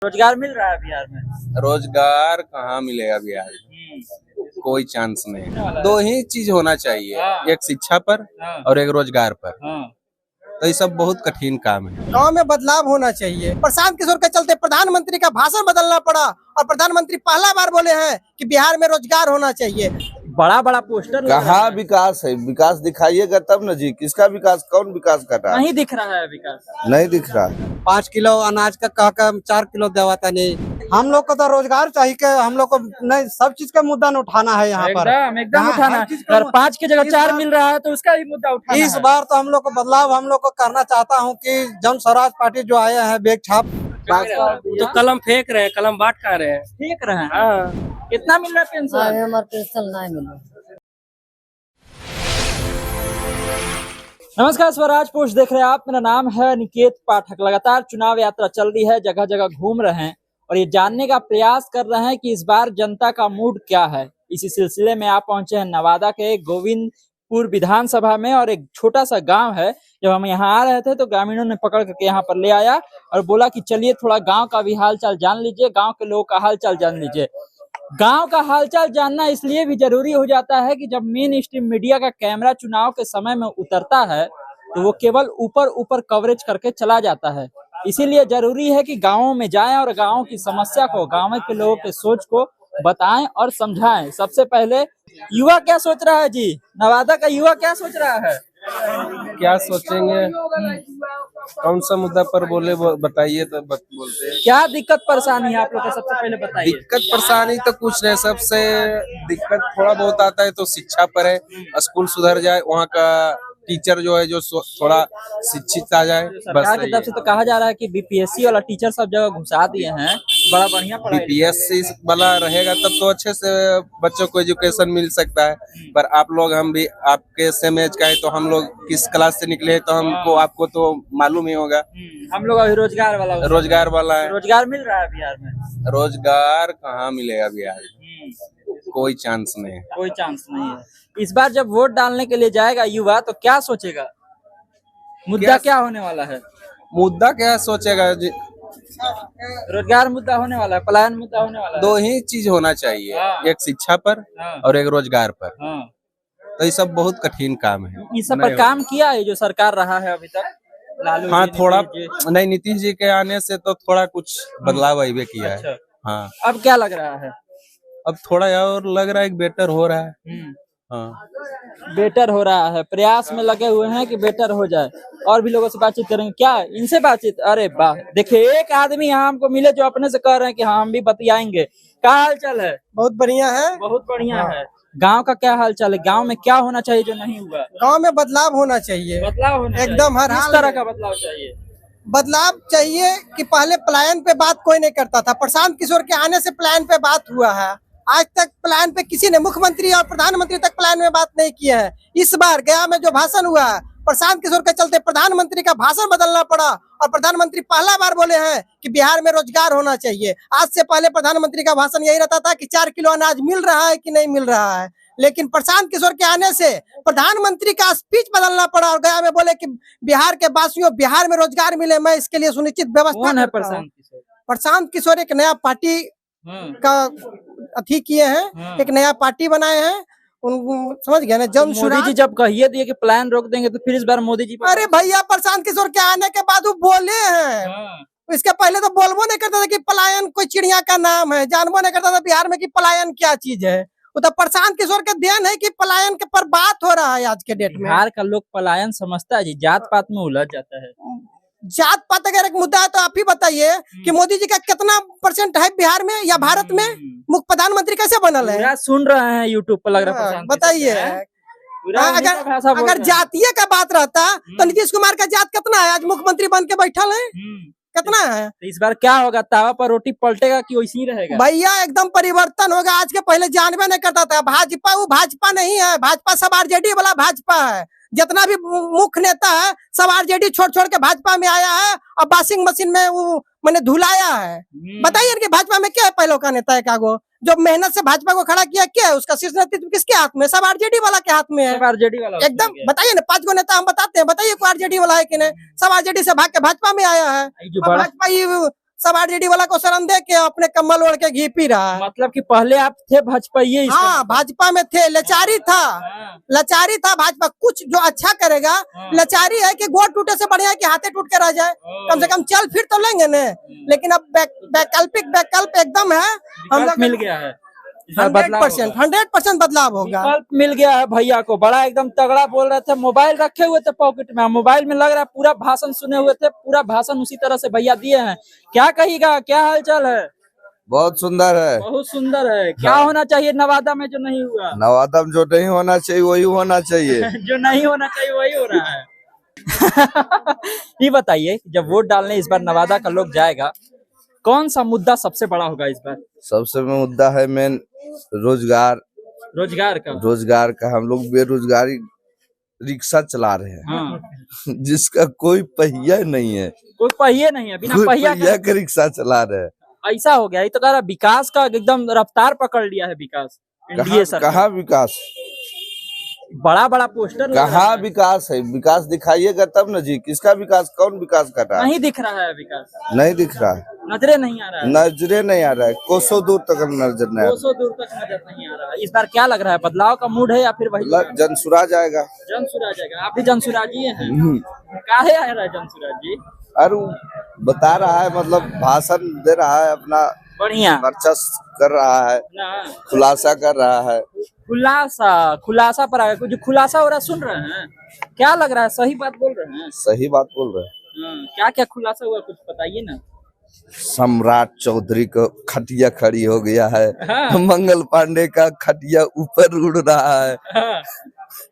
रोजगार मिल रहा है बिहार में? रोजगार कहाँ मिलेगा बिहार में? कोई चांस नहीं। दो ही चीज होना चाहिए, एक शिक्षा पर और एक रोजगार पर। तो ये सब बहुत कठिन काम है। गांव में बदलाव होना चाहिए। प्रशांत किशोर के चलते प्रधानमंत्री का भाषण बदलना पड़ा और प्रधानमंत्री पहला बार बोले हैं कि बिहार में रोजगार होना चाहिए। बड़ा बड़ा पोस्टर कहाँ विकास है? विकास दिखाइएगा तब न जी। किसका विकास? कौन विकास कर रहा है? नहीं दिख रहा है विकास। नहीं दिख रहा है। 5 किलो अनाज का कह कर 4 किलो देवाता नहीं। हम लोग को तो रोजगार चाहिए कि हम लोग को नहीं, सब चीज का मुद्दा उठाना है यहाँ पर। एकदम उठाना है। अगर 5 की जगह 4 मिल रहा है तो उसका भी मुद्दा उठाना है। इस बार तो हम लोग को बदलाव हम लोग को करना चाहता हूँ कि जन स्वराज पार्टी जो आए हैं बेग छाप तो कलम फेंक रहे हैं, कलम बांट कर रहे हैं। फेंक रहे हैं। कितना मिल रहा है पेंशन? हमारे पेंशन नहीं मिला। नमस्कार, स्वराज पोस्ट देख रहे हैं आप। मेरा नाम है निकेत पाठक। लगातार चुनाव यात्रा चल रही है, जगह जगह घूम रहे हैं और ये जानने का प्रयास कर रहे हैं कि इस बार जनता का मूड क्या है। इसी सिलसिले में आप पहुंचे हैं नवादा के गोविंदपुर विधानसभा में और एक छोटा सा गांव है। जब हम यहाँ आ रहे थे तो ग्रामीणों ने पकड़ करके यहाँ पर ले आया और बोला कि चलिए थोड़ा गाँव का भी हालचाल जान लीजिए, गाँव के लोगों का हालचाल जान लीजिए। गांव का हालचाल जानना इसलिए भी जरूरी हो जाता है कि जब मेन स्ट्रीम मीडिया का कैमरा चुनाव के समय में उतरता है तो वो केवल ऊपर ऊपर कवरेज करके चला जाता है। इसीलिए जरूरी है कि गांवों में जाएं और गांव की समस्या को, गांव के लोगों के सोच को बताएं और समझाएं। सबसे पहले युवा क्या सोच रहा है जी? नवादा का युवा क्या सोच रहा है? क्या सोचेंगे? कौन सा मुद्दा पर बोले बताइए तो बोलते हैं। क्या दिक्कत परेशानी है आप लोग का? सबसे पहले बताइए। दिक्कत परेशानी तो कुछ नहीं, सबसे दिक्कत थोड़ा बहुत आता है तो शिक्षा पर है। स्कूल सुधर जाए, वहाँ का टीचर जो है जो थोड़ा शिक्षित आ जाए, बस। सरकार की तरफ से तो कहा जा रहा है कि बीपीएससी वाला टीचर सब जगह घुसा दिए हैं, बड़ा बढ़िया पढ़ाई। बीपीएससी वाला रहेगा तब तो अच्छे से बच्चों को एजुकेशन मिल सकता है। पर आप लोग, हम भी आपके सेम एज का है तो हम लोग किस क्लास से निकले हैं तो हमको आपको तो मालूम ही होगा। हम लोग अभी रोजगार वाला है। रोजगार मिल रहा है बिहार में? रोजगार कहाँ मिलेगा बिहार में? कोई चांस नहीं है। कोई चांस नहीं है। इस बार जब वोट डालने के लिए जाएगा युवा तो क्या सोचेगा? मुद्दा क्या होने वाला है? मुद्दा क्या सोचेगा जी? रोजगार मुद्दा होने वाला है, पलायन मुद्दा होने वाला है। दो ही चीज होना चाहिए, एक शिक्षा पर और एक रोजगार पर। तो ये सब बहुत कठिन काम है। इस सब पर काम किया है जो सरकार रहा है अभी तक? लालू हाँ, जी, थोड़ा नहीं, नीतीश जी के आने से तो थोड़ा कुछ बदलाव अभी किया है। अच्छा। हाँ, अब क्या लग रहा है? अब थोड़ा और लग रहा है कि बेटर हो रहा है। हाँ, बेटर हो रहा है। प्रयास में लगे हुए हैं कि बेटर हो जाए। और भी लोगों से बातचीत करेंगे। क्या इनसे बातचीत? अरे वाह, देखिए एक आदमी यहाँ हमको मिले जो अपने से कह रहे हैं कि हाँ हम भी बतियाएंगे। क्या हाल चाल है? बहुत बढ़िया है। बहुत बढ़िया है। गांव का क्या हाल चाल है? गांव में क्या होना चाहिए जो नहीं हुआ? गांव में बदलाव होना चाहिए। बदलाव होना एकदम हर किस हाल तरह में। का बदलाव चाहिए? बदलाव चाहिए कि पहले पलायन पे बात कोई नहीं करता था। प्रशांत किशोर के आने से पलायन पे बात हुआ है। आज तक पलायन पे किसी ने, मुख्यमंत्री और प्रधानमंत्री तक पलायन में बात नहीं किया है। इस बार गया में जो भाषण हुआ है, प्रशांत किशोर के चलते प्रधानमंत्री का भाषण बदलना पड़ा और प्रधानमंत्री पहला बार बोले हैं कि बिहार में रोजगार होना चाहिए। आज से पहले प्रधानमंत्री का भाषण यही रहता था कि 4 किलो अनाज मिल रहा है कि नहीं मिल रहा है। लेकिन प्रशांत किशोर के आने से प्रधानमंत्री का स्पीच बदलना पड़ा और गया में बोले कि बिहार के वासियों, बिहार में रोजगार मिले, मैं इसके लिए सुनिश्चित व्यवस्था कौन है करता हूं। प्रशांत किशोर? प्रशांत किशोर एक नया पार्टी का अथी किए हैं, एक नया पार्टी बनाए हैं। उन समझ गए ना, जन मोदी जी जब कहिए दिए कि प्लान रोक देंगे तो फिर इस बार मोदी जी अरे भैया, प्रशांत किशोर के आने के बाद वो बोले हैं। इसके पहले तो बोलबो नहीं करता था कि पलायन कोई चिड़िया का नाम है, जानबो नहीं करता था बिहार में कि पलायन क्या चीज है। वो तो प्रशांत किशोर का देन है कि पलायन के पर बात हो रहा है आज के डेट में। बिहार का लोग पलायन समझता है जी, जात पात में उलझ जाता है। जात पात अगर एक मुद्दा है तो आप ही बताइए कि मोदी जी का कितना % है बिहार में या भारत में? मुख्य प्रधानमंत्री कैसे बनल है? पूरा सुन रहे हैं यूट्यूब पर, लग रहा है। बताइए। अगर जातीय का बात रहता तो नीतीश कुमार का जात कितना है? आज मुख्यमंत्री बन के बैठल है, कितना है? तो इस बार क्या होगा? तावा पर रोटी पलटेगा कि वैसे ही रहेगा? भैया एकदम परिवर्तन होगा। आज के पहले जानबे नहीं करता था भाजपा, वो भाजपा नहीं है। भाजपा सब आरजेडी वाला भाजपा है। जितना भी मुख्य नेता है सब आरजेडी छोड़ छोड़ के भाजपा में आया है और वॉशिंग मशीन में वो मैंने धुलाया है। बताइए कि भाजपा में क्या है? पहले का नेता है कागो जो मेहनत से भाजपा को खड़ा किया, क्या है उसका शीर्ष नेतृत्व किसके हाथ में? सब आरजेडी वाला के हाथ में है। आरजेडी वाला एकदम। बताइए ना, 5 गो नेता हम बताते हैं, बताइए कोई आरजेडी वाला है कि नहीं? सब आरजेडी से भाग के भाजपा में आया है। भाजपा सब आरजेडी वाला को शरण दे के अपने कम्बल ओढ़ के घी पी रहा है। मतलब कि पहले आप थे भाजपाई। हाँ, भाजपा में थे, लाचारी था भाजपा। कुछ जो अच्छा करेगा, लाचारी है कि गोड़ टूटे से बढ़िया है कि हाथे टूट के रह जाए। कम से कम चल फिर तो लेंगे न। लेकिन अब वैकल्पिक एकदम है। हम लोग मिल गया है, 100% बदलाव होगा। विकल्प मिल गया है भैया को। बड़ा एकदम तगड़ा बोल रहे थे, मोबाइल रखे हुए थे पॉकेट में, मोबाइल में लग रहा है पूरा भाषण सुने हुए थे। पूरा भाषण उसी तरह से भैया दिए हैं। क्या कहिएगा, क्या हालचाल है? बहुत सुंदर है। बहुत सुंदर है। क्या होना चाहिए नवादा में जो नहीं हुआ? नवादा में जो नहीं होना चाहिए वही होना चाहिए। जो नहीं होना चाहिए वही हो रहा है। ये बताइए, जब वोट डालने इस बार नवादा का लोग जाएगा, कौन सा मुद्दा सबसे बड़ा होगा इस बार? सबसे मुद्दा है मेन रोजगार का। हम लोग बेरोजगारी रिक्शा चला रहे हैं। हाँ। जिसका कोई पहिया नहीं है, कोई पहिए नहीं है, बिना कोई पहिया पहिया का रिक्शा चला रहे हैं। ऐसा हो गया। ये तो कह रहा विकास का एकदम रफ्तार पकड़ लिया है विकास। एनडीए सरकार। कहाँ विकास? बड़ा बड़ा पोस्टर लग रहा कहाँ है। विकास है? विकास दिखाइएगा तब न जी। किसका विकास? कौन विकास कर रहा है? नहीं दिख रहा है विकास, नहीं दिख रहा है, नजरे नहीं आ रहा है। नजरे नहीं आ रहा है। कोसों दूर तक नजर नहीं आ रहा 200 दूर तक नजर नहीं आ रहा है। इस बार क्या लग रहा है, बदलाव का मूड है या फिर वही है। जनसुरा जाएगा। जनसुराज जाएगा? आप भी जनसुराजी हैं? काहे आ रहा है जनसुराज जी? और वो बता रहा है, मतलब भाषण दे रहा है, अपना बढ़िया वर्चस्व कर रहा है, ना। खुलासा कर रहा है। खुलासा पर आया। कुछ खुलासा हो रहा है, सुन रहे हैं? क्या लग रहा है, सही बात बोल रहे हैं? सही बात बोल रहे हैं। क्या क्या खुलासा हुआ, कुछ बताइए ना। सम्राट चौधरी को खटिया खड़ी हो गया है। हाँ। मंगल पांडे का खटिया ऊपर उड़ रहा है। हाँ,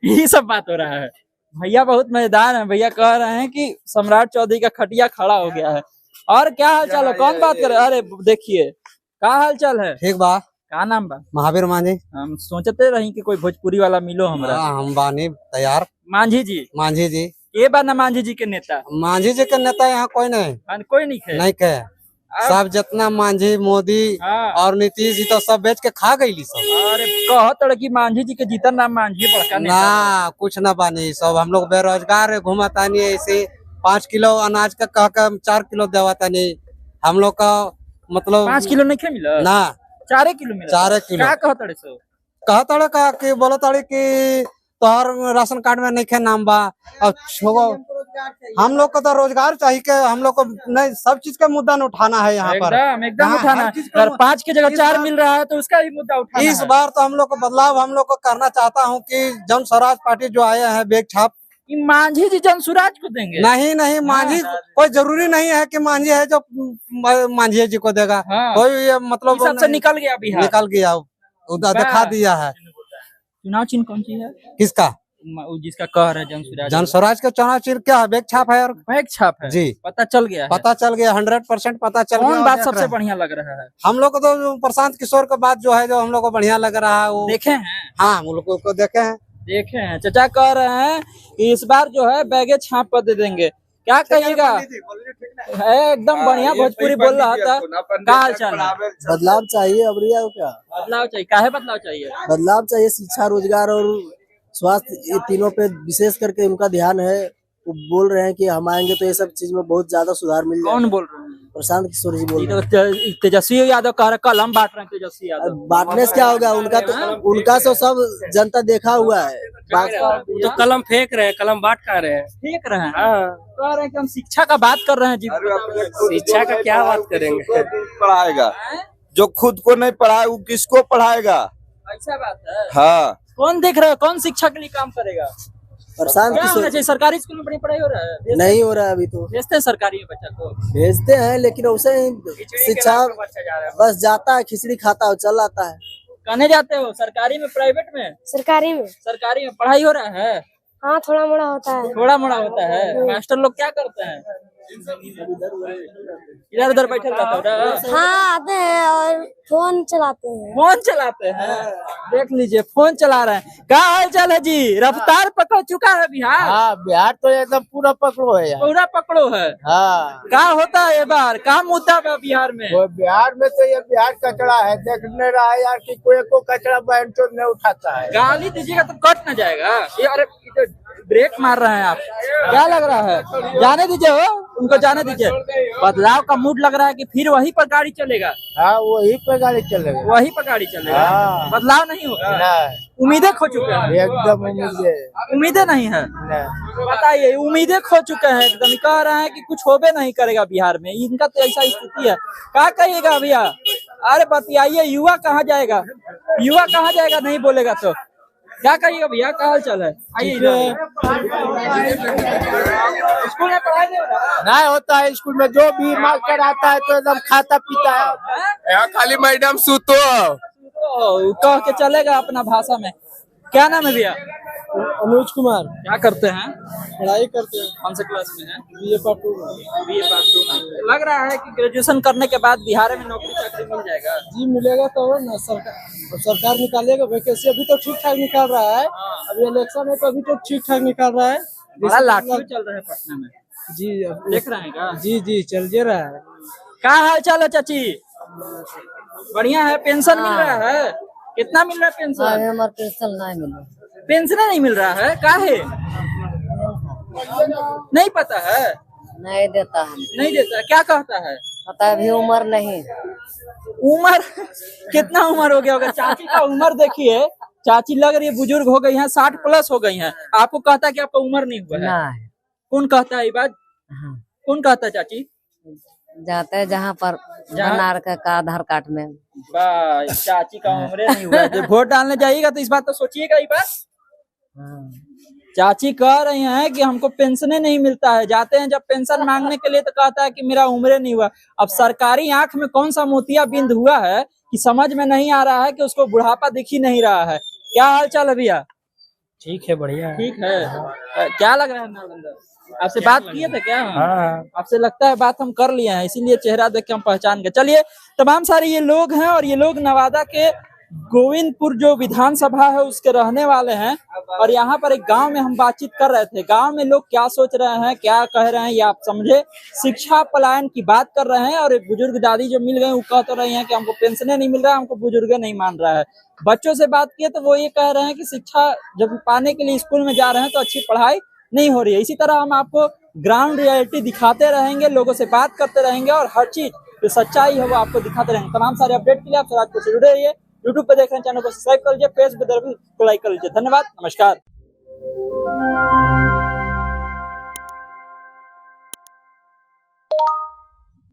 यही सब बात हो रहा है। भैया बहुत मजेदार है। भैया कह रहे हैं कि सम्राट चौधरी का खटिया खड़ा हो गया है। और क्या हाल चाल है? कौन बात कर रहे? अरे देखिए, क्या हाल चाल है? ठीक बा। क्या नाम बा? महावीर मांझी। हम सोचते रही कि कोई भोजपुरी वाला मिलो हमरा। हम बानी तैयार। मांझी जी ये बार ना मांझी जी के नेता। मांझी जी के नेता यहाँ कोई नहीं। कोई नहीं है। नहीं के सब जितना मांझी, मोदी और नीतीश जी तो सब बेच के खा गई सब। अरे कहत लड़की मांझी जी के जीतन नाम मांझी बड़का नेता ना, कुछ ना बानी। सब हम लोग बेरोजगार है, घूमतानी ऐसे 5 किलो अनाज का कह कर 4 किलो देवातानी। हम लोग का मतलब 5 किलो नहीं मिला ना, 4 किलो मिला। 4 किलो। क्या कहतड़े सो? कहतड़े का कि बोलतड़े कि तोहर राशन कार्ड में नहीं खे नाम बा। और हम लोग को तो रोजगार चाहिए के हम लोग को नहीं, सब चीज का मुद्दा न उठाना है यहाँ पर। एकदम उठाना है। अगर 5 की जगह 4 मिल रहा है तो उसका भी मुद्दा उठाना है। इस बार तो हम लोग को बदलाव हम लोग को करना चाहता हूँ कि जन स्वराज पार्टी जो आया है बेग छाप, मांझी जी जन स्वराज को देंगे? नहीं मांझी कोई जरूरी नहीं है कि मांझी है जो मांझी जी को देगा। कोई मतलब सबसे निकल गया बिहार, निकल गया, दिखा दिया है। चुनाव चिन्ह कौन सी है? किसका? जिसका कह रहे जन स्वराज का चुनाव चिन्ह क्या है? बैग छाप है। और बैग छाप है जी? पता चल गया 100% पता चल गया। कौन बात सबसे बढ़िया लग रहा है? हम लोग को तो प्रशांत किशोर का बात जो है, जो हम लोग को बढ़िया लग रहा है। वो देखे हैं? हाँ, हम लोग को देखे हैं। चाचा कह रहे हैं कि इस बार जो है बैगे छाप पर दे देंगे। क्या कहिएगा? है एकदम बढ़िया भोजपुरी बोल रहा था। क्या हाल चाल? बदलाव चाहिए। अब रिया क्या बदलाव चाहिए? काहे बदलाव चाहिए? बदलाव चाहिए, शिक्षा, रोजगार और स्वास्थ्य, ये तीनों पे विशेष करके उनका ध्यान है। वो बोल रहे हैं कि हम आएंगे तो ये सब चीज में बहुत ज्यादा सुधार मिल जाएगा। कौन बोल रहे हैं? प्रशांत किशोर जी बोल रहे हैं। तेजस्वी यादव कह रहे कलम बांट रहे हैं। तेजस्वी यादव बांटने से क्या होगा? उनका तो सब जनता देखा हुआ है। तो कलम फेंक रहे हैं, कलम बांट कर रहे हैं। फेंक रहे हैं? कह रहे हैं कि हम शिक्षा का बात कर रहे हैं जी। शिक्षा का क्या बात करेंगे? पढ़ाएगा जो खुद को नहीं पढ़ाए वो किसको पढ़ाएगा? ऐसा बात है। हाँ, कौन देख रहा है? कौन शिक्षा के लिए काम करेगा? प्रशांत किशोर। सरकारी स्कूल में बड़ी पढ़ाई हो रहा है? नहीं हो रहा है अभी तो। भेजते हैं सरकारी बच्चा को? भेजते हैं, लेकिन उसे शिक्षा बस जाता है, खिचड़ी खाता है, चल आता है। कहने जाते हो? सरकारी में, प्राइवेट में? सरकारी में। सरकारी में पढ़ाई हो रहा है? हाँ, थोड़ा मोड़ा होता है। थोड़ा मोड़ा होता है। मास्टर लोग क्या करते हैं? इधर उधर बैठे रहते हैं? हाँ, आते हैं और फोन चलाते हैं। फोन चलाते हैं? देख लीजिए, फोन चला रहे हैं। क्या हाल चाल है जी? रफ्तार पकड़ चुका है बिहार। हाँ, बिहार तो एकदम पूरा पकड़ो है यार। पूरा पकड़ो है। हाँ, क्या होता है ये बार? क्या मुद्दा है बिहार में? बिहार में तो ये बिहार कचरा है। देख नहीं रहा है यार कि कोई को कचरा बहन चोर नहीं उठाता है। गाली दीजिएगा तो कट न जाएगा। ये अरे ब्रेक मार रहे हैं आप, क्या लग रहा है? जाने दीजिए, हो उनको जाने दीजिए। बदलाव का मूड लग रहा है कि फिर वही पर गाड़ी चलेगा? हाँ वही पे गाड़ी चलेगा। वही पर गाड़ी चलेगा, हाँ। बदलाव नहीं होगा? उम्मीदें खो चुके हैं, एकदम उम्मीदें नहीं है। बताइए, उम्मीदें खो चुके हैं एकदम, कह रहे हैं कि कुछ होबे नहीं करेगा बिहार में, इनका तो ऐसा स्थिति है। क्या कहिएगा भैया? अरे बताइए, युवा कहाँ जाएगा? युवा कहाँ जाएगा नहीं बोलेगा तो? क्या कहिएगा भैया, क्या हाल चाल है? आइए स्कूल में पढ़ाई नहीं हो रहा? नहीं होता है स्कूल में, जो भी मास्टर आता है तो एकदम खाता पीता है। यहाँ खाली मैडम सुतो कह के चलेगा अपना भाषा में। क्या नाम है भैया? अनुज कुमार। क्या करते हैं? पढ़ाई करते हैं। कौन से क्लास में है? BA Part 2 में। BA Part 2 में। लग रहा है कि ग्रेजुएशन करने के बाद बिहार में नौकरी चाकरी मिल जाएगा? जी मिलेगा तो ना, सरकार निकालेगा वैकेंसी, अभी तो ठीक ठाक निकाल रहा है। अभी इलेक्शन है तो अभी तो ठीक ठाक निकाल रहा है। बड़ा लाठी चल रहा है पटना में, जी देख रहे हैं क्या? जी चल जे रहा है। क्या हाल चाल है चाची? बढ़िया है। पेंशन मिल रहा है? कितना मिल रहा है पेंशन? हमारे पेंशन नहीं मिला। पेंशन नहीं मिल रहा है, काहे? नहीं पता है? नहीं देता है। नहीं देता? क्या कहता है? पता है अभी उम्र नहीं। उम्र कितना उम्र हो गया होगा? चाची का उम्र देखिए, चाची लग रही है बुजुर्ग हो गई हैं, 60 प्लस हो गई हैं। आपको कहता है कि आपका उम्र नहीं हुआ है? नहीं। कौन कहता है ये बात? कौन कहता है चाची? जाते हैं जहाँ पर बनार का आधार कार्ड में। चाची का उम्र नहीं हुआ है। जब वोट डालने जाइएगा तो इस बात तो सोचिएगा ही बात। चाची कह रही हैं कि हमको पेंशने नहीं मिलता है, जाते हैं जब पेंशन मांगने के लिए तो कहता है कि मेरा उम्र नहीं हुआ। अब सरकारी आंख में कौन सा मोतिया बिंद हुआ है कि समझ में नहीं आ रहा है कि उसको बुढ़ापा दिख ही नहीं रहा है। क्या हाल चाल है भैया? ठीक है, बढ़िया है। ठीक है। क्या लग रहा है नालंदा? आपसे बात किए थे क्या? हाँ। आपसे लगता है बात हम कर लिए हैं, इसीलिए चेहरा देख के हम पहचान गए। चलिए, तमाम सारे ये लोग हैं और ये लोग नवादा के गोविंदपुर जो विधानसभा है उसके रहने वाले हैं। और यहाँ पर एक गांव में हम बातचीत कर रहे थे, गांव में लोग क्या सोच रहे हैं, क्या कह रहे हैं, ये आप समझे। शिक्षा पलायन की बात कर रहे हैं और एक बुजुर्ग दादी जो मिल गए वो कह तो रही हैं कि हमको पेंशन नहीं मिल रहा है, हमको बुजुर्ग नहीं मान रहा है। बच्चों से बात किए तो वो ये कह रहे हैं कि शिक्षा जब पाने के लिए स्कूल में जा रहे हैं तो अच्छी पढ़ाई नहीं हो रही है। इसी तरह हम आपको ग्राउंड रियलिटी दिखाते रहेंगे, लोगों से बात करते रहेंगे और हर चीज जो सच्चाई है वो आपको दिखाते रहेंगे। तमाम सारे अपडेट के लिए आप स्वराजपुर से जुड़े रहिए। यूट्यूब पे देख रहे हैं, चैनल को सब्सक्राइब कर लीजिए, फेसबुक पर लाइक कर लीजिए। धन्यवाद, नमस्कार।